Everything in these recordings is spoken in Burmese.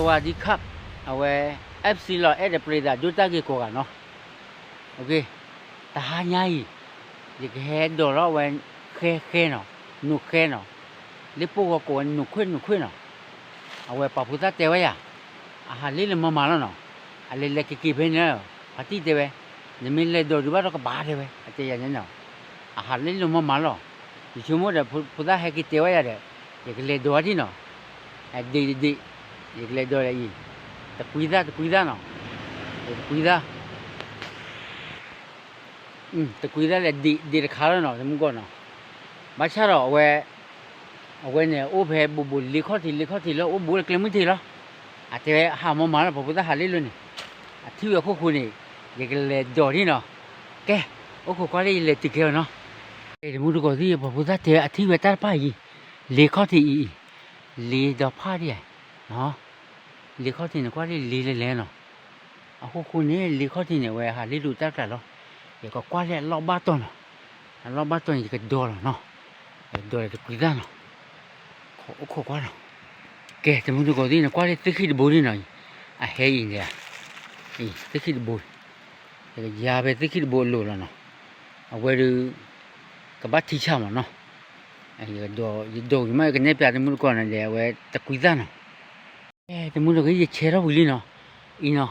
วัสดีครับเอาไว้ FC หล่อเปรตาจุดตะกี้กว่าเนาะโอเคตาใหญ่ยิ่งเห็นดอลไว้แค่เนาะหนุกแค่เนาะลิปูก็กวนหนุกขึ้นเนาะเอาไว้ปะพุทธเตวะยาอาหารลิลมาแล้วเนาะอะไรเล็กกี่เพนเนาะปฏิเตวะจะมีเลยดอดูว่าเราก็บาดเตวะอาจจะอย่างนั้นเนาะอาหารลิลมาแล้วดิฉันว่าเดี๋ยวพุทธให้กี่เตวะยาเดี๋ยวยิ่งเลยดอที่เนาะไอ้ดียิ่งเลยดออะไรอีte cuida no te cuida te cuida le di khalo no mu ko no ma cha ro awe ne o phe bu li kho thi lo o bu le mu thi lo a te ha mo ma lo bu da ha le lo ni a thi yo khu ni ye ke le do ni no ke o ko kwa le ti ke no e mu ko di bu da te a thi we ta pa yi li kho thi li do pha di no li kho thi ne kwa li le no a khu ni li kho thi ne we ha li du ta ka lo ye ko kwa le lo ba ton lo ba ton ye ke do lo no do le ku da no ko kwa no ke te mu ko di ne kwa le ti khi bo ni no a he yin ya ti khi bo ye ya be ti khi bo lo no a we du ka ba thi cha ma no ye do ma ke ne pya te mu ko na le we ta ku da no te mu ko ye che ro wi no i no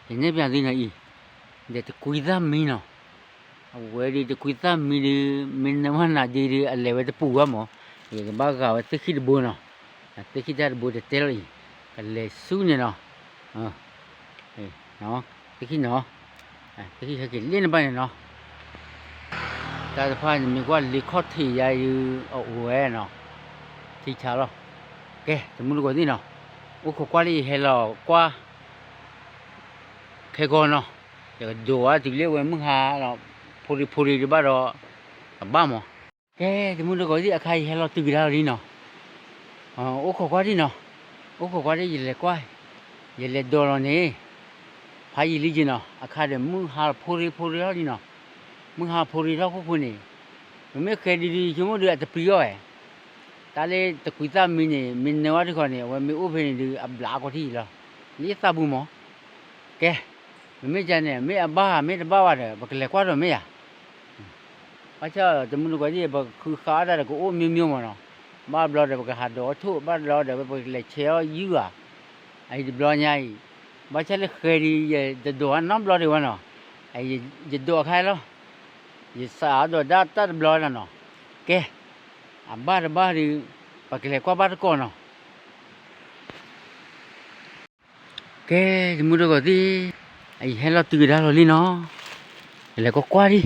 ye ne pya di no i de te ku da mi no we di te ku da mi na ma na di le we te pu wa mo ye ba ga we te khi bo no te khi da bo te te lo i ka le su ni no no te khi no te khi ke le na ba ni no ta fa ni mi kwa li kho thi ya yu o we no thi cha lo ke te mu ko di no o ko kwa li he lo kwa ke ko no ye do a ti le we mu ha lo phuri di ba ro ba mo ke te mu ko di a khai he lo tu gi ra ri no o ko kwa di no o ko kwa di ye le do lo ni pha yi li ji no a kha de mu ha phuri lo di no mu ha phuri lo ko ni me ke di ju mo de ta pi yo ta le ta ku ta mi ni min ne wa di ko ni we mi o phe ni di a bla ko thi lo ni sa bu mo ke me ja ne me a ba me da ba wa de ba ke le kwa do me ya a cha te mu ko di ba khu kha da ko o mi mo no ba blo de ba ka ha do thu ba lo de ba le che yo yu a ai di blo nya yi ba cha le khe di ye de do an no blo de wa no ai ye do khai lo ye sa do da ta blo na no ke a ba di pa ke le kwa ba ko no ke mu ko di ai he lo tu da lo li no le ko kwa di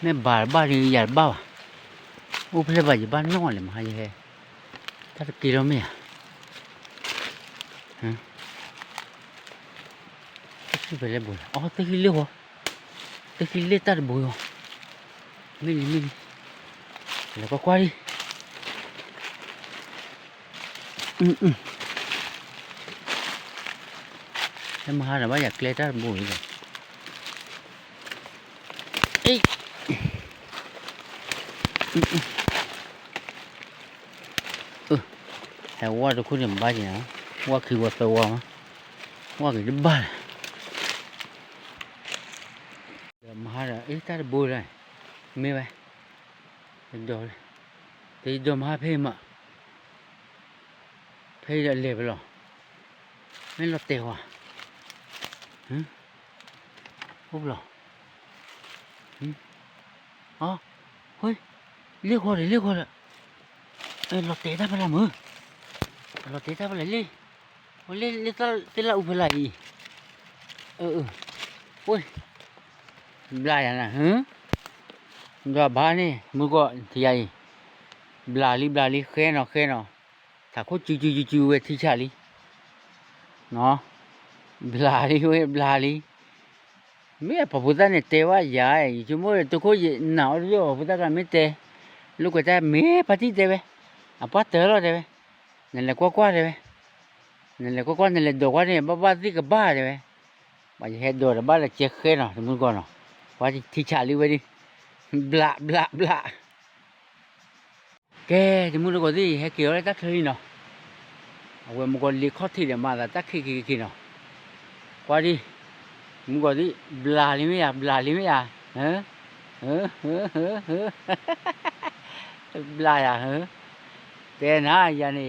me ba di ya ba u phle ba ji ba no le ma ye ta ki lo me cái về lên bùi, tới khi liêu hả? Tới khi lên ta được bùi hả? Mình là có qua đi. Em mà hai là bao giờ lên ta được bùi rồi. Ê, hay qua được khu điểm ba gì nào? Qua khi qua tàu qua cái điểm ba. Mà là ít ta bùi này mê vậy rồi thì đồ mà phê mà phê là lẹp rồi mấy lọt tèo à hút rồi ôi liếc qua rồi lọt tè ta phải làm ư lọt tè ta phải lấy ôi lấy ta tên là phải lại ôi lại à nè rồi ba này mua gọi thì ai bla li khe nó thà có chú về thì chả li nó bla li mấy bà phụ ta này tê quá dài chú mới tôi có gì nào rồi phụ ta làm mấy tê lúc người ta mấy bà tí tê về à bắt tớ rồi tê về này là qua tê về này là đồ quá này ba tí cả ba tê về bà gì hết đồ là ba là chia khe nó thì muốn gọi nó quá thì chả li về đi bla ke thì mua được cái gì hay kiểu đấy tắt hơi nào အဝဲမကောလေခေါတိတယ်မာတာတက်ခိနော်ကွာဒီမကောဒီဘလာလိမရဟမ်ဘလာရဟမ်တဲနာယာနေ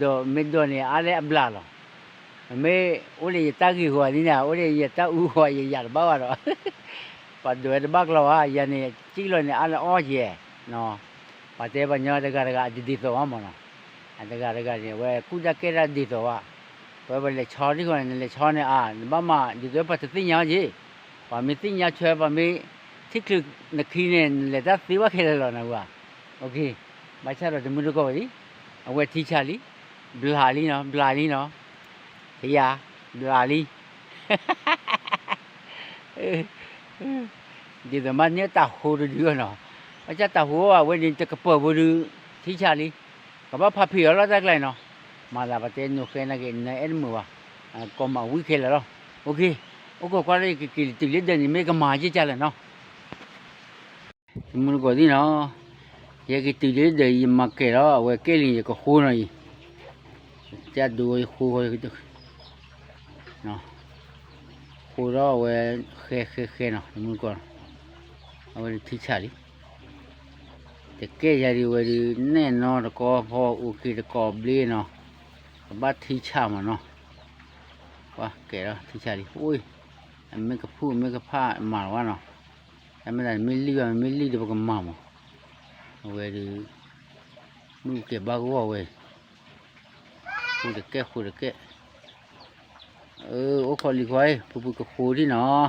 တော်မင်းတို့နေအားလဲဘလာလောအမေဦးလေးတက်ကြီးဟိုဒီနာဦးလေးရတက်ဦးဟိုရရပါတော့ပတ်တွေတဘကလောယာနေကြည့်လို့နေအားလဲအော်ရဲ့နော်ပတ်တဲ့ဘညတကအဒီတော့မနော်အတကနေဝဲကုတကဲရဒီတော့ဝဲလေချော်ဒီကိုလေချော်နေအာဘာမှဒီတော့ပတ်သိညာကြီးဘာမသိညာချွဲဘာမေတိကနခင်းနေလေတာသီဝခဲလောနော်ကွာโอเคမချတော့ဒီမှုတော့ဒီအဝဲထိချလီဘလာလီနော်တရားဘလာလီဒီတော့မနေတာဟိုဒီနော်အချတာဟိုကဝဲဒီတကပေါ်ဘူးထိချလီကဘာဖဖေရောတက်လိုက်နော်မာလာပတဲ့နုခဲနာကနေအဲ့မွာကောမဝိခဲလောโอเคโอเคကွာလေကီတီလက်တဲ့မေကမာကြီးကြလဲနော်ဒီမလို့ကိုဒီနော်ရေကတီလက်တဲ့မကဲတော့ဝဲကဲလင်းကခိုးနော်ကြက်ဒူခိုးနော်ခိုးတော့ဝဲခဲနော်ဒီမလို့ကောအဝဲထိချလီတကယ်ရည်ဝရီနဲ့နော်တကောဖို့ဥကိတကောဘလီနော်ဘာထိချမှာနော်ဝါကဲတော့ထိချလီအိုးအမေကဖူးမေကဖာမာဝါနော်အမေလည်းမီလီတပကမာမဝဲဒီနုကဲဘာကောဝဲခုတကဲအိုခေါ်လီခွိုင်းပူကခိုးဒီနော်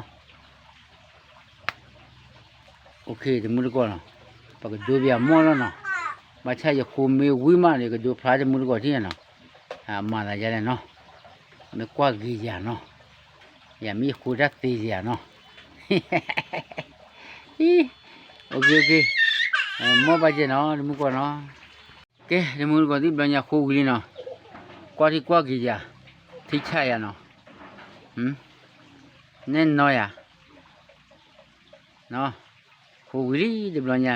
โอเคဒီမူကောနော်ပကဒိုဗျာမောလောနော်မချရခိုမေဝိမလေကဒိုဖလာတဲ့မူကောတင်းနော်မာလာကြတယ်နော်မကွာကြီးကြနော်ရမီခိုရသေးကြနော်โอเคမောပါကြနော်ဒီမူကောနော်ကဲဒီမူကောဒီဘညာခိုးကြီးနော်ကွာကြီးကြထိချရနော်နဲနော်ရနော်ခိုးကြီးဒီဘညာ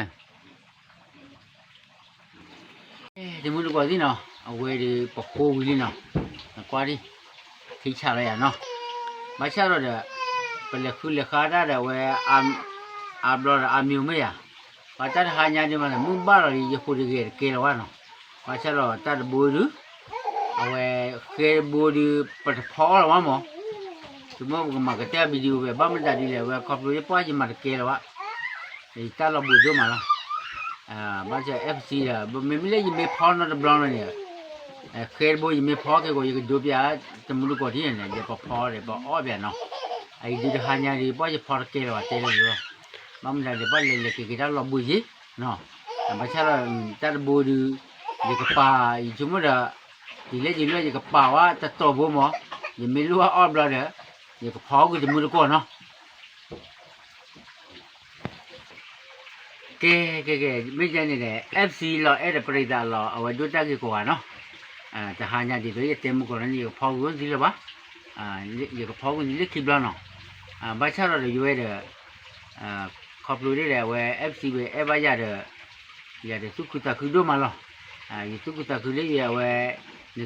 ဒီမူကောဒီနော်အဝဲဒီပခိုးကြီးနော်ကွာဒီထိချလိုက်ရနော်မချတော့တဲ့ပလက်ခုလက်ခါတာတဲ့ဝဲအဘလောအမျိုးမရဘာတတ်ဟာညာဒီမှာမူပါတော့ရခိုးကြီးကဲလောနော်မချတော့တတ်ဘူလူအဝဲခဲဘူဒီပထဖောလောမောဒီမောကမကတဲ့ဗီဒီယိုပဲဘာမှတတ်ဒီလေဝဲကော်ပလိုပွားကြီးမှာကဲလောဒီတတ်လို့ဘူဒိုမှာလားဘာကျ FC อ่ะမမလေးမေဖောနော်ဘလောင်းနေခဲဘူမေဖောကေကိုရဒိုပြတမလူကိုဒီနေရပဖောတယ်ပေါ့အော်ပြန်နော်အဲ့ဒီဟာညာဒီပေါ့ရဖောကဲလောတဲလို့မမလာလေပေါ့လေကေကေတော့ဘူကြီးနော်ဘာချတော့တတ်ဘူဒီကပါဂျမရာဒီလေဒီလေကပါဝါတတော်ဘူးမောဒီမေလူအော်ဘလာတယ်ဒီကဖောကဒီမလူကိုနော်ကဲမိကြနေတယ် FC လောအဲ့ဒါပရိသတ်လောအဝဒုတက်ကြီးကိုဟာနော်တဟာညာဒီတွေတဲမှုကိုလည်းဖောက်ဝင်စီလပါဒီကဖောက်ဝင်ဒီခိဘလာနော်ဘာချတော့ရွေးတယ်ခေါပလူတွေလည်းဝဲ FC ပဲအဘရတယ်စုခုတခုတို့မလားဒီစုခုတခုလေးရဝဲ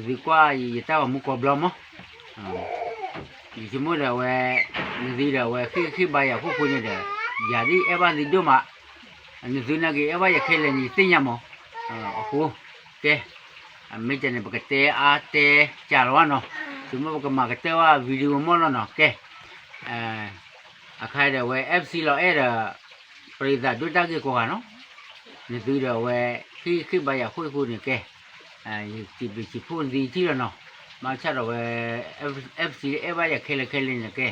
ဒီကွာရတာမှုကိုဘလမဒီစမိုးတယ်ဝဲဒီတယ်ဝဲခိဘာရခုနေတယ်ယာဒီအဘဒီတို့မှာအနေဇနာကြီးအဘရခဲလည်းညီသိညမောအခုကဲအမေကျနေပကတဲအားတဲကြလောနော်ဒီမကမကတဲဝဗီဒီယိုမောနော်ကဲအခါတဲ့ဝဲ FC လောအဲ့ဒါပရိသတ်ဒုတကြီးကိုကနော်နေပြီးတော့ဝဲခိဘာရခုနေကဲဒီဖုန်ဒီကြည့်ရနော်မချတော့ဝဲ FC အဘရခဲလည်းနေကဲ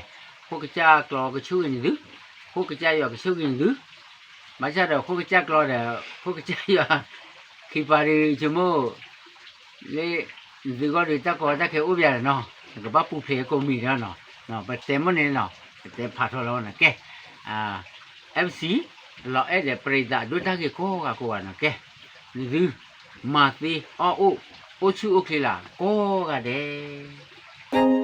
ခုကကြကလောကချူနေသူခုကကြရောကချူနေသူမချတော့ခုကကြကလောတယ်ခုကကြရခိပါရီချမို့လေဒီကောဒီတက်ကောတက်ခဲဥပြရတယ်နော်ကဘာပူဖေကိုမီနော်နော်ပတဲမနေနော်တဲဖာထောလောနော်ကဲFC လောအဲ့တဲ့ပရိသတ်ဒုတက်ကေကိုကနော်ကဲဒီမာသီအိုချူโอเคလားကိုကတဲ့